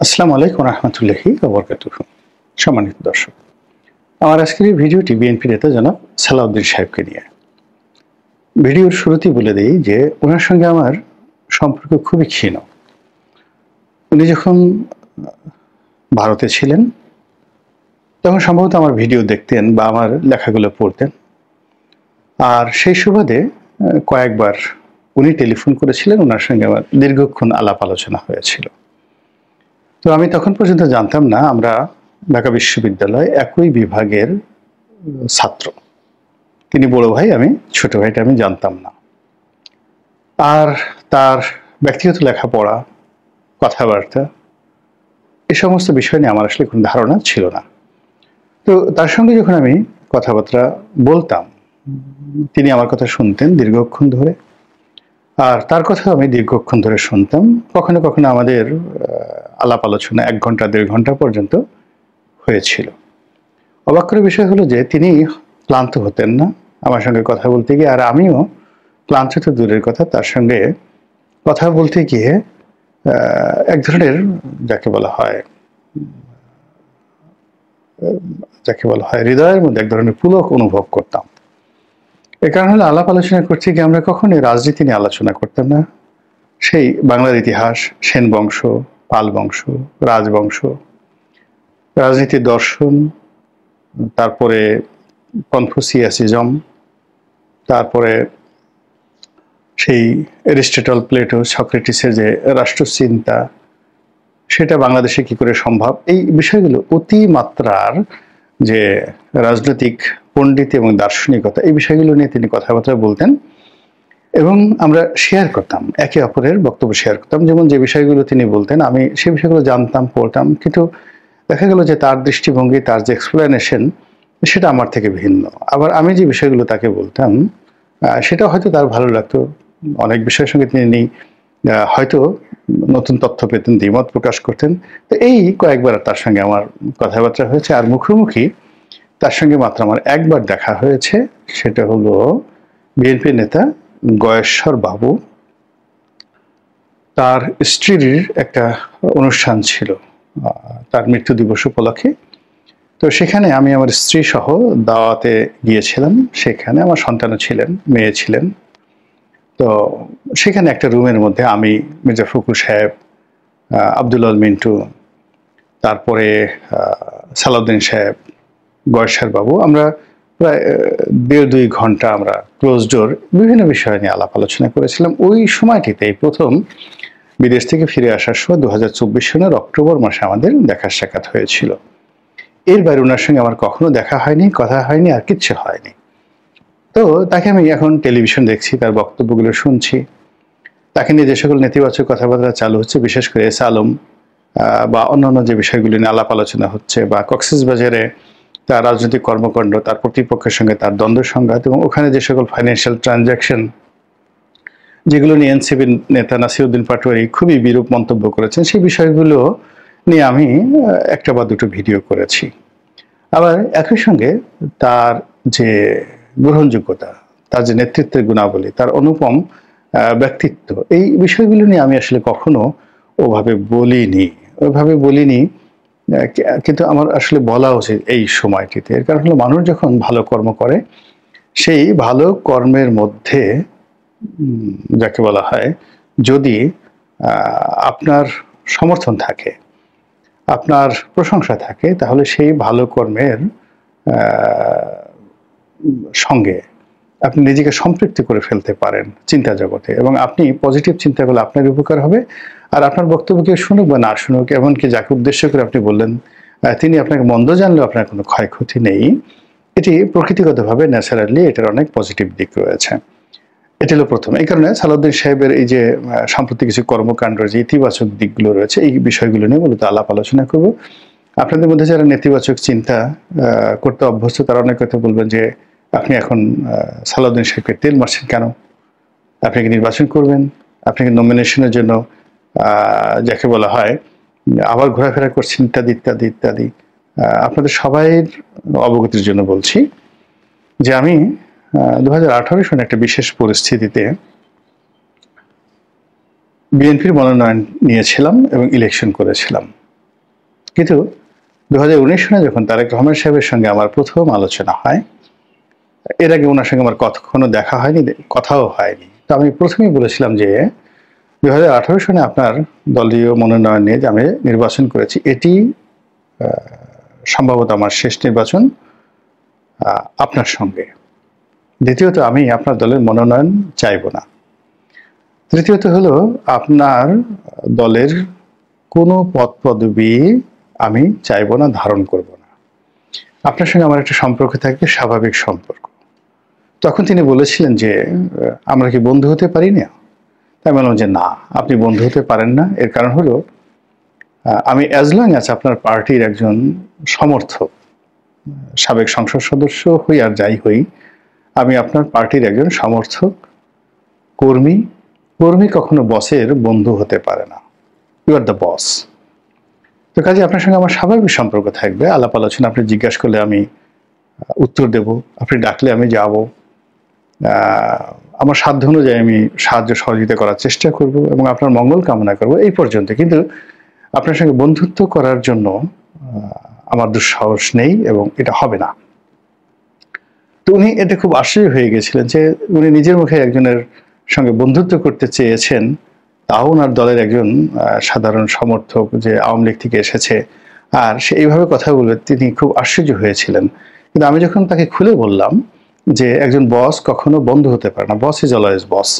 আসসালামু আলাইকুম রহমতুল্লাহি ওয়া বারাকাতুহু। সম্মানিত দর্শক, আমার আজকের এই ভিডিওটি বিএনপি নেতা জনাব সালাউদ্দিন সাহেবকে নিয়ে। ভিডিওর শুরুতেই বলে দেই যে ওনার সঙ্গে আমার সম্পর্ক খুবই ক্ষীণ। উনি যখন ভারতে ছিলেন তখন সম্ভবত আমার ভিডিও দেখতেন বা আমার লেখাগুলো পড়তেন। আর সেই সুবাদে কয়েকবার উনি টেলিফোন করেছিলেন, ওনার সঙ্গে আমার দীর্ঘক্ষণ আলাপ আলোচনা হয়েছিল। তো আমি তখন পর্যন্ত জানতাম না আমরা ঢাকা বিশ্ববিদ্যালয় একই বিভাগের ছাত্র। তিনি বড় ভাই, আমি ছোট ভাইটা আমি জানতাম না। আর তার ব্যক্তিগত লেখাপড়া, কথাবার্তা এ সমস্ত বিষয় নিয়ে আমার আসলে কোনো ধারণা ছিল না। তো তার সঙ্গে যখন আমি কথাবার্তা বলতাম, তিনি আমার কথা শুনতেন দীর্ঘক্ষণ ধরে, আর তার কথা আমি দীর্ঘক্ষণ ধরে শুনতাম। কখনো কখনো আমাদের আলাপ আলোচনা 1 ঘন্টা 1.5 ঘন্টা পর্যন্ত হয়েছিল। অবাক করার বিষয় হলো যে তিনি ক্লান্ত হতেন না আমার সঙ্গে কথা বলতে গিয়ে, আর আমিও ক্লান্ত তো দূরের কথা, তার সঙ্গে কথা বলতে গিয়ে এক ধরনের যাকে বলা হয় হৃদয়ের মধ্যে এক ধরনের পুলক অনুভব করতাম। এ কারণ হলো আলাপ আলোচনা করতে গিয়ে আমরা কখনোই রাজনীতি নিয়ে আলোচনা করতাম না। সেই বাংলার ইতিহাস, সেন বংশ, পাল বংশ, রাজবংশ, রাজনীতির দর্শন, তারপরে কনফুসিয়াসিজম, তারপরে সেই এরিস্টটল, প্লেটো, সক্রেটিসের যে রাষ্ট্রচিন্তা, সেটা বাংলাদেশে কি করে সম্ভব, এই বিষয়গুলো অতিমাত্রার যে রাজনৈতিক পণ্ডিত এবং দার্শনিকতা, এই বিষয়গুলো নিয়ে তিনি কথাবার্তা বলতেন এবং আমরা শেয়ার করতাম, একে অপরের বক্তব্য শেয়ার করতাম। যেমন যে বিষয়গুলো তিনি বলতেন আমি সেই বিষয়গুলো জানতাম, পড়তাম, কিন্তু দেখা গেল যে তার দৃষ্টিভঙ্গি, তার যে এক্সপ্লেনেশন, সেটা আমার থেকে ভিন্ন। আবার আমি যে বিষয়গুলো তাকে বলতাম সেটা হয়তো তার ভালো লাগতো। অনেক বিষয়ের সঙ্গে তিনি হয়তো নতুন তথ্য পেতেন, দ্বিমত প্রকাশ করতেন। তো এই কয়েকবার তার সঙ্গে আমার কথাবার্তা হয়েছে। আর মুখোমুখি তার সঙ্গে মাত্র আমার একবার দেখা হয়েছে, সেটা হলো বিএনপি নেতা গয়েশ্বর বাবু, তার স্ত্রীর একটা অনুষ্ঠান ছিল তার মৃত্যু দিবস উপলক্ষে। তো সেখানে আমি আমার স্ত্রী সহ দাওয়াতে গিয়েছিলাম। সেখানে আমার সন্তানও ছিলেন, মেয়ে ছিলেন। তো সেখানে একটা রুমের মধ্যে আমি, মির্জা ফখরুল সাহেব, আব্দুল আল মিন্টু, তারপরে সালাউদ্দিন সাহেব, গয়েশ্বর বাবু, আমরা প্রায় 1.5-2 ঘন্টা আমরা ক্লোজ ডোর বিভিন্ন বিষয় নিয়ে আলাপ আলোচনা করেছিলাম। ওই সময়টিতে প্রথম বিদেশ থেকে ফিরে আসার সময় 2024 সনের অক্টোবর মাসে আমাদের দেখা সাক্ষাৎ হয়েছিল। এর বাইরে ওনার সঙ্গে আমার কখনো দেখা হয়নি, কথা হয়নি, আর কিচ্ছু হয়নি। তো তাকে আমি এখন টেলিভিশন দেখছি, তার বক্তব্যগুলো শুনছি, তাকে নিয়ে যে সকল নেতিবাচক কথাবার্তা চালু হচ্ছে, বিশেষ করে এস আলম বা অন্যান্য যে বিষয়গুলি নিয়ে আলাপ আলোচনা হচ্ছে, বা কক্সবাজারে তার রাজনৈতিক কর্মকাণ্ড, তার প্রতিপক্ষের সঙ্গে তার দ্বন্দ্ব সংঘাত, এবং ওখানে যে সকল ফাইন্যান্সিয়াল ট্রানজাকশন যেগুলো নিয়ে এনসিপি নেতা নাসিরউদ্দিন পাটোয়ারি খুবই বিরূপ মন্তব্য করেছেন, সেই বিষয়গুলো নিয়ে আমি একটা বা দুটো ভিডিও করেছি। আবার একই সঙ্গে তার যে গ্রহণযোগ্যতা, তার যে নেতৃত্বের গুণাবলী, তার অনুপম ব্যক্তিত্ব, এই বিষয়গুলো নিয়ে আমি আসলে কখনো ওভাবে বলিনি। কিন্তু আমার আসলে বলা উচিত এই সময়টিতে। এর কারণ হলো মানুষ যখন ভালো কর্ম করে, সেই ভালো কর্মের মধ্যে যাকে বলা হয়, যদি আপনার সমর্থন থাকে, আপনার প্রশংসা থাকে, তাহলে সেই ভালো কর্মের সঙ্গে আপনি নিজেকে সম্পৃক্ত করে ফেলতে পারেন চিন্তা জগতে, এবং আপনি পজিটিভ চিন্তা করলে আপনার উপকার হবে। আর আপনার বক্তব্য কেউ শুনুক বা না শুনুক, এমনকি যাকে উদ্দেশ্য করে আপনি বললেন তিনি আপনাকে মন্দ জানলেও আপনার কোনো ক্ষয়ক্ষতি নেই। এটি প্রকৃতিগতভাবে ন্যাচারালি এটার অনেক পজিটিভ দিক রয়েছে। এটি হলো প্রথম। এই কারণে সালাউদ্দিন সাহেবের এই যে সাম্প্রতিক কিছু কর্মকাণ্ডের যে ইতিবাচক দিকগুলো রয়েছে, এই বিষয়গুলো নিয়ে মূলত আলাপ আলোচনা করব। আপনাদের মধ্যে যারা নেতিবাচক চিন্তা করতে অভ্যস্ত, তারা অনেক কথা বলবেন যে আপনি এখন সালাউদ্দিন সাহেবকে তেল মারছেন কেন, আপনি কি নির্বাচন করবেন, আপনি কি নমিনেশনের জন্য যাকে বলা হয় আবার ঘোরাফেরা করছেন, ইত্যাদি ইত্যাদি ইত্যাদি। আপনাদের সবাইয়ের অবগতির জন্য বলছি যে আমি 2018 সনে একটা বিশেষ পরিস্থিতিতে বিএনপির মনোনয়ন নিয়েছিলাম এবং ইলেকশন করেছিলাম। কিন্তু 2019 সনে যখন তারেক রহমান সাহেবের সঙ্গে আমার প্রথম আলোচনা হয়, এর আগে ওনার সঙ্গে আমার কখনো দেখা হয়নি, কথাও হয়নি। তো আমি প্রথমেই বলেছিলাম যে 2018 সনে আপনার দলীয় মনোনয়ন নিয়ে যে আমি নির্বাচন করেছি, এটি সম্ভবত আমার শেষ নির্বাচন আপনার সঙ্গে। দ্বিতীয়ত, আমি আপনার দলের মনোনয়ন চাইব না। তৃতীয়ত হলো, আপনার দলের কোনো পদ পদবি আমি চাইব না, ধারণ করব না। আপনার সঙ্গে আমার একটা সম্পর্ক থাকবে, স্বাভাবিক সম্পর্ক। তখন তিনি বলেছিলেন যে আমরা কি বন্ধু হতে পারি না? তাই বললাম যে না, আপনি বন্ধু হতে পারেন না। এর কারণ হলো, আমি অ্যাজ লং অ্যাজ আপনার পার্টির একজন সমর্থক, সাবেক সংসদ সদস্য হই আর যাই হই, আমি আপনার পার্টির একজন সমর্থক, কর্মী। কর্মী কখনো বসের বন্ধু হতে পারে না। You are the boss. তো কাজে আপনার সঙ্গে আমার স্বাভাবিক সম্পর্ক থাকবে, আলাপ আলোচনা। আপনি জিজ্ঞাসা করলে আমি উত্তর দেব, আপনি ডাকলে আমি যাব, আমার সাধ্য অনুযায়ী আমি সাহায্য সহযোগিতা করার চেষ্টা করব এবং আপনার মঙ্গল কামনা করব, এই পর্যন্ত। কিন্তু আপনার সঙ্গে বন্ধুত্ব করার জন্য আমার দুঃসাহস নেই এবং এটা হবে না। তো উনি এতে খুব আশ্চর্য হয়ে গেছিলেন যে উনি নিজের মুখে একজনের সঙ্গে বন্ধুত্ব করতে চেয়েছেন, তাও ওনার দলের একজন সাধারণ সমর্থক যে আওয়ামী লীগ থেকে এসেছে, আর সে এইভাবে কথা বলবে, তিনি খুব আশ্চর্য হয়েছিলেন। কিন্তু আমি যখন তাকে খুলে বললাম যে একজন বস কখনো বন্ধু হতে পারে না, বস ইজ অলওয়েজ বস।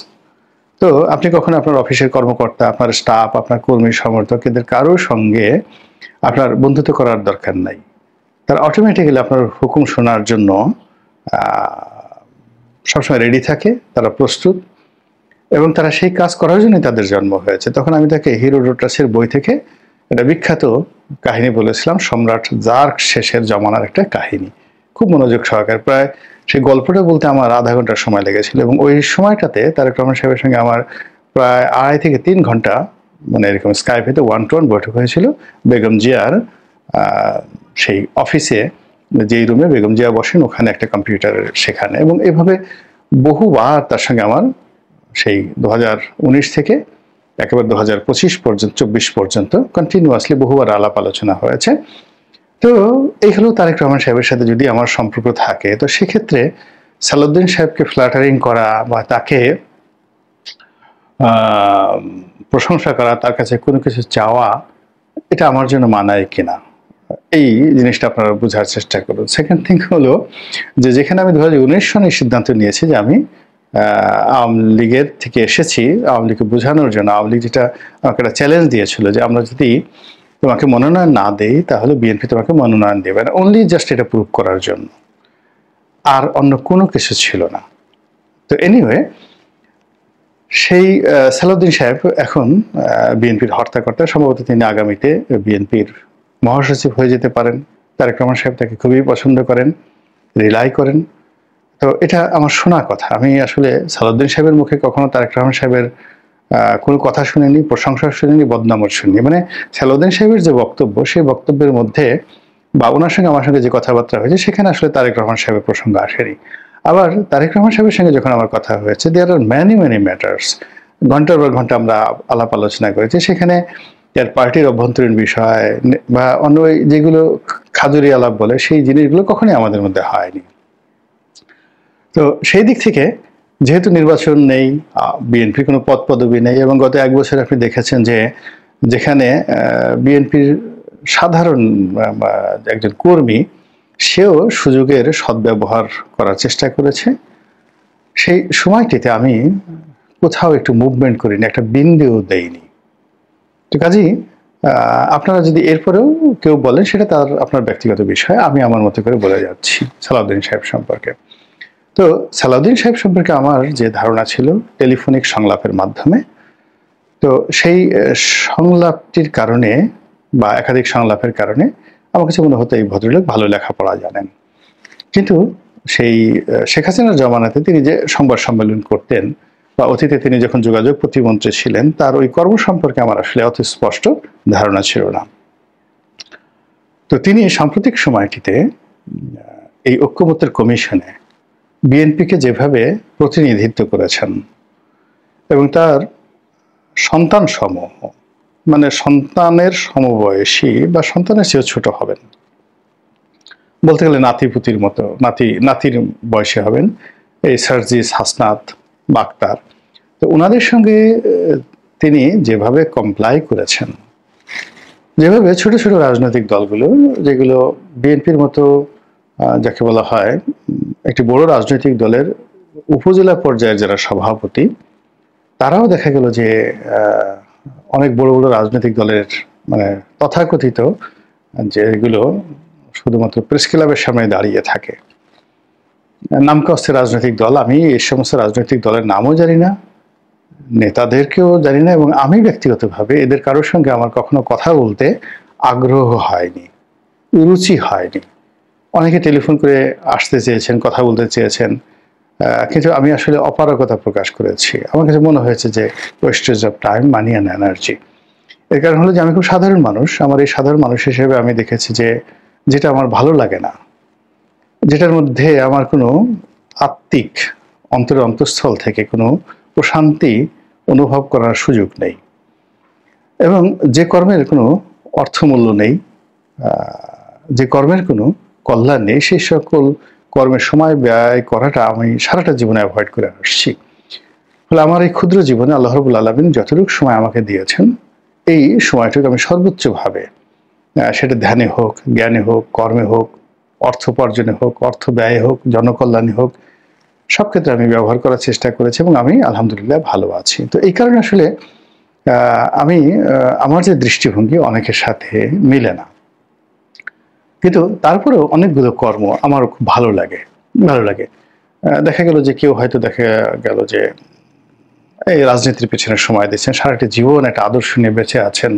তো আপনি কখনো আপনার অফিসের কর্মকর্তা, আপনার স্টাফ, আপনার কর্মী সমর্থক, এদের কারোর সঙ্গে আপনার বন্ধুত্ব করার দরকার নাই। তারা অটোমেটিক্যালি আপনার হুকুম শোনার জন্য সবসময় রেডি থাকে, তারা প্রস্তুত, এবং তারা সেই কাজ করার জন্যই তাদের জন্ম হয়েছে। তখন আমি তাকে হিরোডোটাসের বই থেকে একটা বিখ্যাত কাহিনী বলেছিলাম, সম্রাট জার্ক শেষের জমানার একটা কাহিনী, খুব মনোযোগ সহকারে। প্রায় সেই গল্পটা বলতে আমার আধা ঘন্টার সময় লেগেছিল, এবং ওই সময়টাতে তারেক রহমান সাহেবের সঙ্গে আমার প্রায় 2.5 থেকে 3 ঘন্টা মানে এরকম স্কাইপেতে 1-to-1 বৈঠক হয়েছিল বেগম জিয়ার সেই অফিসে, যেই রুমে বেগম জিয়া বসেন ওখানে একটা কম্পিউটার সেখানে। এবং এভাবে বহুবার তার সঙ্গে আমার সেই 2019 থেকে একেবারে 2025 পর্যন্ত 24 পর্যন্ত কন্টিনিউয়াসলি বহুবার আলাপ আলোচনা হয়েছে। তো এই হলো তারেক রহমান সাহেবের সাথে যদি আমার সম্পর্ক থাকে, তো সেক্ষেত্রে সালাউদ্দিন সাহেবকে ফ্ল্যাটারিং করা বা তাকে প্রশংসা করা, তার কাছে কোনো কিছু চাওয়া, এটা আমার জন্য মানায় কিনা, এই জিনিসটা আপনারা বোঝার চেষ্টা করুন। সেকেন্ড থিং হলো যে যেখানে আমি 2019 সনে সিদ্ধান্ত নিয়েছি যে আমি আওয়ামী লীগের থেকে এসেছি আওয়ামী লীগকে বোঝানোর জন্য, আওয়ামী লীগ যেটা আমাকে একটা চ্যালেঞ্জ দিয়েছিল যে আমরা যদি তোমাকে মনোনয়ন না দেই তাহলে বিএনপি তোমাকে মনোনয়ন দেবে না, অনলি জাস্ট এটা প্রুভ করার জন্য, আর অন্য কোনো কিছু ছিল না। তো এনিওয়ে, সেই সালাউদ্দিন সাহেব এখন বিএনপির হর্তাকর্তা, সম্ভবত তিনি আগামীতে বিএনপির মহাসচিব হয়ে যেতে পারেন। তারেক রহমান সাহেব তাকে খুবই পছন্দ করেন, রিলাই করেন। তো এটা আমার শোনা কথা, আমি আসলে সালাউদ্দিন সাহেবের মুখে কখনো তারেক রহমান সাহেবের কোনো কথা শুনিনি, প্রশংসা শুনিনি, বদনামও শুনিনি। মানে সালাউদ্দিন সাহেবের যে বক্তব্য, সেই বক্তব্যের মধ্যে বা ওনার সঙ্গে আমার সঙ্গে যে কথাবার্তা হয়েছে সেখানে আসলে তারেক রহমান সাহেবের প্রসঙ্গ আসেনি। আবার তারেক রহমান সাহেবের সঙ্গে যখন আমার কথা হয়েছে, দেয়ার আর ম্যানি ম্যাটার্স, ঘন্টার পর ঘন্টা আমরা আলাপ আলোচনা করেছি, সেখানে এর পার্টির অভ্যন্তরীণ বিষয় বা অন্য যেগুলো খাদুরি আলাপ বলে, সেই জিনিসগুলো কখনোই আমাদের মধ্যে হয়নি। তো সেই দিক থেকে যেহেতু নির্বাচন নেই, বিএনপির কোনো পদ পদবি নেই, এবং গত 1 বছর আপনি দেখেছেন যে যেখানে বিএনপির সাধারণ একজন কর্মী, সেও সুযোগের সদ্ব্যবহার করার চেষ্টা করেছে। সেই সময়টিতে আমি কোথাও একটু মুভমেন্ট করিনি, একটা বিন্দুও দেইনি। তো কাজেই আপনারা যদি এরপরেও কেউ বলেন, সেটা তার আপনার ব্যক্তিগত বিষয়, আমি আমার মতো করে বলে যাচ্ছি সালাউদ্দিন সাহেব সম্পর্কে। তো সালাউদ্দিন সাহেব সম্পর্কে আমার যে ধারণা ছিল টেলিফোনিক সংলাপের মাধ্যমে, তো সেই সংলাপটির কারণে বা একাধিক সংলাপের কারণে আমার কাছে মনে হতো এই ভদ্রলোক ভালো লেখাপড়া জানেন। কিন্তু সেই শেখ হাসিনার জমানাতে তিনি যে সংবাদ সম্মেলন করতেন বা অতীতে তিনি যখন যোগাযোগ প্রতিমন্ত্রী ছিলেন, তার ওই কর্ম সম্পর্কে আমার আসলে অত স্পষ্ট ধারণা ছিল না। তো তিনি সাম্প্রতিক সময়টিতে এই ঐক্যমত্যের কমিশনে বিএনপিকে যেভাবে প্রতিনিধিত্ব করেছেন এবং তার সন্তান সমূহ মানে সন্তানের সমবয়সী বা সন্তানের চেয়েও ছোট হবেন, বলতে গেলে নাতিপুতির মতো, নাতির বয়সে হবেন, এই সার্জিস, হাসনাত, বাক্তার। তো ওনাদের সঙ্গে তিনি যেভাবে কমপ্লাই করেছেন, যেভাবে ছোট ছোট রাজনৈতিক দলগুলো, যেগুলো বিএনপির মতো যাকে বলা হয় একটি বড় রাজনৈতিক দলের উপজেলা পর্যায়ের যারা সভাপতি, তারাও দেখা গেল যে অনেক বড় বড় রাজনৈতিক দলের মানে তথাকথিত যেগুলো শুধুমাত্র প্রেস ক্লাবের সামনে দাঁড়িয়ে থাকে, নামকাস্তে রাজনৈতিক দল, আমি এই সমস্ত রাজনৈতিক দলের নামও জানি না, নেতাদেরকেও জানি না, এবং আমি ব্যক্তিগতভাবে এদের কারোর সঙ্গে আমার কখনো কথা বলতে আগ্রহ হয়নি, রুচি হয়নি। অনেকে টেলিফোন করে আসতে চেয়েছেন, কথা বলতে চেয়েছেন, কিন্তু আমি আসলে অপারগতা প্রকাশ করেছি। আমার কাছে মনে হয়েছে যে wastage of time, money and energy. এর কারণ হলো যে আমি খুব সাধারণ মানুষ। আমার এই সাধারণ মানুষ হিসেবে আমি দেখেছি যে যেটা আমার ভালো লাগে না, যেটার মধ্যে আমার কোনো আত্মিক অন্তরের অন্তঃস্থল থেকে কোনো প্রশান্তি অনুভব করার সুযোগ নেই, এবং যে কর্মের কোনো অর্থমূল্য নেই, যে কর্মের কোনো কল্যাণ নেই, সেই সকল কর্মের সময় ব্যয় করাটা আমি সারাটা জীবনে অ্যাভয়েড করে আসছি। ফলে আমার এই ক্ষুদ্র জীবনে আল্লাহ রাব্বুল আলামিন যতটুকু সময় আমাকে দিয়েছেন, এই সময়টুকু আমি সর্বোচ্চভাবে, সেটা ধ্যানে হোক, জ্ঞানে হোক, কর্মে হোক, অর্থ উপার্জনে হোক, অর্থ ব্যয়ে হোক, জনকল্যাণে হোক, সব ক্ষেত্রে আমি ব্যবহার করার চেষ্টা করেছি, এবং আমি আলহামদুলিল্লাহ ভালো আছি। তো এই কারণে আসলে আমি আমার যে দৃষ্টিভঙ্গি অনেকের সাথে মিলে না, কিন্তু তারপরেও অনেকগুলো কর্ম আমার খুব ভালো লাগে। দেখা গেল যে কেউ হয়তো দেখা গেল যে এই রাজনীতির পেছনে সময় দিচ্ছেন, সারাটি জীবন একটা আদর্শ নিয়ে বেঁচে আছেন।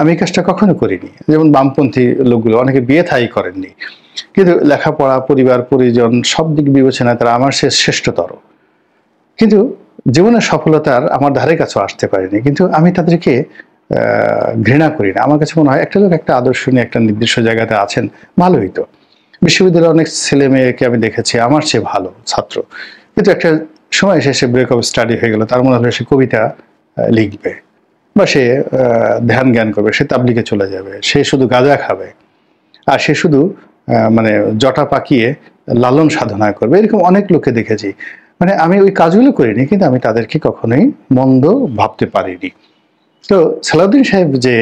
আমি এই কাজটা কখনো করিনি। যেমন বামপন্থী লোকগুলো অনেকে বিয়ে থাই করেননি, কিন্তু লেখাপড়া, পরিবার, পরিজন সব দিক বিবেচনায় তারা আমার শ্রেষ্ঠতর, কিন্তু জীবনের সফলতার আমার ধারে কাছেও আসতে পারেনি। কিন্তু আমি তাদেরকে ঘৃণা করি না। আমার কাছে মনে হয় একটা লোক একটা আদর্শ নিয়ে একটা নির্দিষ্ট জায়গাতে আছেন, ভালোই তো। বিশ্ববিদ্যালয়ের অনেক ছেলে মেয়েকে আমি দেখেছি আমার চেয়ে ভালো ছাত্র, কিন্তু একটা সময় শেষে ব্রেক অফ স্টাডি হয়ে গেল, তার মনে হলো সে কবিতা লিখবে, বা সে ধ্যান জ্ঞান করবে, সে তাবলিগে চলে যাবে, সে শুধু গাঁজা খাবে, আর সে শুধু মানে জটা পাকিয়ে লালন সাধনা করবে। এরকম অনেক লোককে দেখেছি। মানে আমি ওই কাজগুলো করিনি, কিন্তু আমি তাদেরকে কখনোই মন্দ ভাবতে পারিনি। তো সালাউদ্দিন সাহেব যে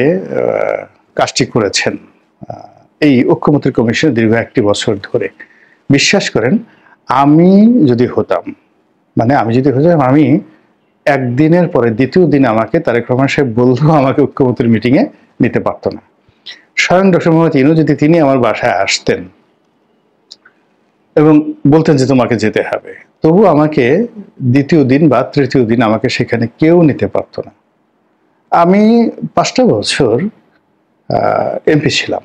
কাজটি করেছেন এই ঐক্যমত্য কমিশন দীর্ঘ 1 বছর ধরে, বিশ্বাস করেন আমি যদি হতাম, আমি একদিনের পরে দ্বিতীয় দিন আমাকে তারেক রহমান সাহেব বললেও আমাকে ঐক্যমত্যের মিটিংয়ে নিতে পারতো না। স্বয়ং ডক্টর মোহাম্মদ ইউনূস যদি তিনি আমার বাসায় আসতেন এবং বলতেন যে তোমাকে যেতে হবে, তবু আমাকে দ্বিতীয় দিন বা তৃতীয় দিন আমাকে সেখানে কেউ নিতে পারতো না। আমি 5টা বছর এমপি ছিলাম।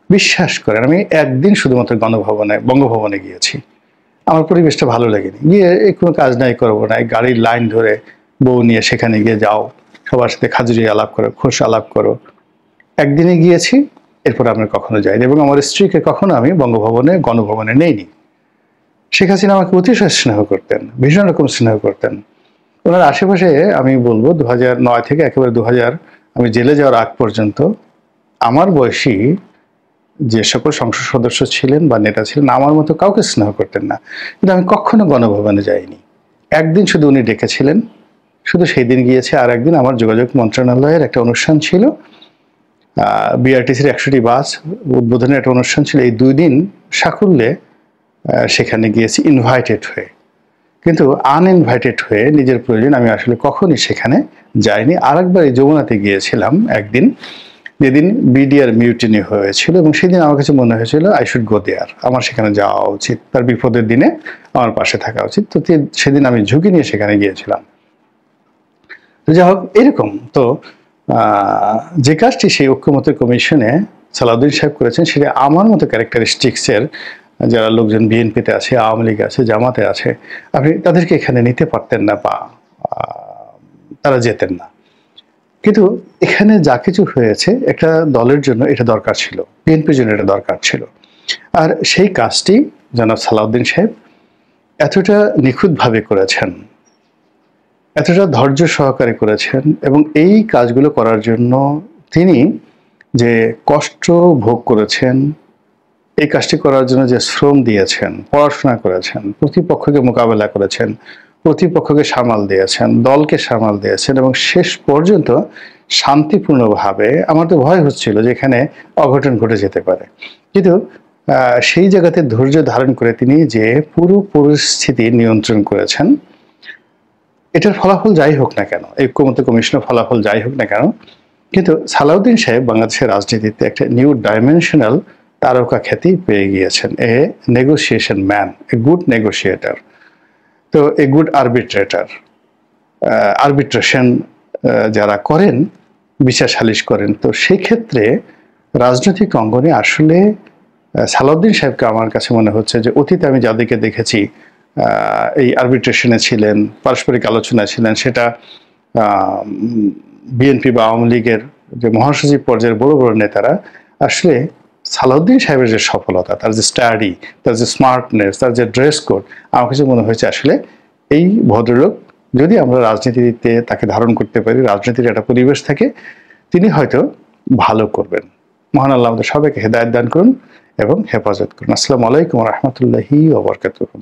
বিশ্বাস করেন আমি একদিন শুধুমাত্র বঙ্গভবনে গিয়েছি। আমার পরিবেশটা ভালো লাগেনি, গিয়ে কোনো কাজ নাই, করবো না, গাড়ির লাইন ধরে বউ নিয়ে সেখানে গিয়ে যাও, সবার সাথে খাজুরি আলাপ করো, খোশ আলাপ করো। একদিনে গিয়েছি, এরপর আমি কখনো যাইনি, এবং আমার স্ত্রীকে কখনো আমি গণভবনে নেইনি। শেখ হাসিনা আমাকে অতিশয় স্নেহ করতেন, ভীষণ রকম স্নেহ করতেন। ওনার আশেপাশে আমি বলবো 2009 থেকে একেবারে 2000 আমি জেলে যাওয়ার আগ পর্যন্ত আমার বয়সী যে সকল সংসদ সদস্য ছিলেন বা নেতা ছিলেন আমার মতো কাউকে স্নেহ করতেন না, কিন্তু আমি কখনো গণভবনে যাইনি। একদিন শুধু উনি ডেকেছিলেন, শুধু সেই দিন গিয়েছে। আর একদিন আমার যোগাযোগ মন্ত্রণালয়ের একটা অনুষ্ঠান ছিল, বিআরটিসির 100টি বাস উদ্বোধনের একটা অনুষ্ঠান ছিল। এই 2 দিন সাকুল্যে সেখানে গিয়েছি ইনভাইটেড হয়ে, কিন্তু আনইনভাইটেড হয়ে নিজের প্রয়োজন আমি আসলে কখনই সেখানে যাইনি। আরেকবার এই যমুনাতে গিয়েছিলাম একদিন, যেদিন বিডিআর মিউটিনি হয়েছিল, এবং সেদিন আমার কাছে মনে হয়েছিল আই শুড গো দেয়ার, আমার সেখানে যাওয়া উচিত, তার বিপদের দিনে আমার পাশে থাকা উচিত। তো সেদিন আমি ঝুঁকি নিয়ে সেখানে গিয়েছিলাম। যাই হোক, এরকম তো যে কাজটি সেই ঐক্যমত্য কমিশনে সালাউদ্দিন সাহেব করেছেন, সেটা আমার মতো ক্যারেক্টারিস্টিক্সের যারা লোকজন বিএনপিতে আছে, আওয়ামী লীগে আছে, জামাতে আছে, আপনি তাদেরকে এখানে নিতে পারতেন না, বা তারা যেতেন না। কিন্তু এখানে যা কিছু হয়েছে একটা দলের জন্য এটা দরকার ছিল, বিএনপির জন্য এটা দরকার ছিল। আর সেই কাজটি জনাব সালাউদ্দিন সাহেব এতটা নিখুঁতভাবে করেছেন, এতটা ধৈর্য সহকারে করেছেন এবং এই কাজগুলো করার জন্য তিনি যে কষ্ট ভোগ করেছেন, এই কাজটি করার জন্য যে শ্রম দিয়েছেন, পড়াশোনা করেছেন, প্রতিপক্ষকে মোকাবেলা করেছেন, প্রতিপক্ষকে সামাল দিয়েছেন, দলকে সামাল দিয়েছেন এবং শেষ পর্যন্ত শান্তিপূর্ণভাবে, আমার তো ভয় হচ্ছিল যে এখানে অঘটন ঘটে যেতে পারে, কিন্তু সেই জায়গাতে ধৈর্য ধারণ করে তিনি যে পুরো পরিস্থিতি নিয়ন্ত্রণ করেছেন। এটার ফলাফল যাই হোক না কেন, ঐক্যমত্য কমিশনের ফলাফল যাই হোক না কেন, কিন্তু সালাউদ্দিন সাহেব বাংলাদেশের রাজনীতিতে একটা নিউ ডাইমেনশনাল তারকা খ্যাতি পেয়ে গিয়েছেন। A negotiation man, a good negotiator, তো এ গুড আরবিট্রেটর। আরবিট্রেশন যারা করেন, বিচার সালিশ করেন, তো সেই ক্ষেত্রে রাজনৈতিক অঙ্গনে আসলে সালাউদ্দিন সাহেবকে আমার কাছে মনে হচ্ছে যে অতীতে আমি যাদেরকে দেখেছি এই আরবিট্রেশনে ছিলেন, পারস্পরিক আলোচনায় ছিলেন, সেটা বিএনপি বা আওয়ামী লীগের যে মহাসচিব পর্যায়ের বড় বড় নেতারা, আসলে সালাউদ্দিন সাহেবের যে সফলতা, তার যে স্টাডি, তার যে স্মার্টনেস, তার যে ড্রেস কোড, আমার কাছে মনে হয়েছে আসলে এই ভদ্রলোক যদি আমরা রাজনীতিতে তাকে ধারণ করতে পারি, রাজনীতির একটা পরিবেশ থাকে, তিনি হয়তো ভালো করবেন। মহান আল্লাহ আমাদের সবাইকে হেদায়েত দান করুন এবং হেফাজত করুন। আসসালামু আলাইকুম ওয়া রাহমাতুল্লাহি ওয়া বারাকাতুহু।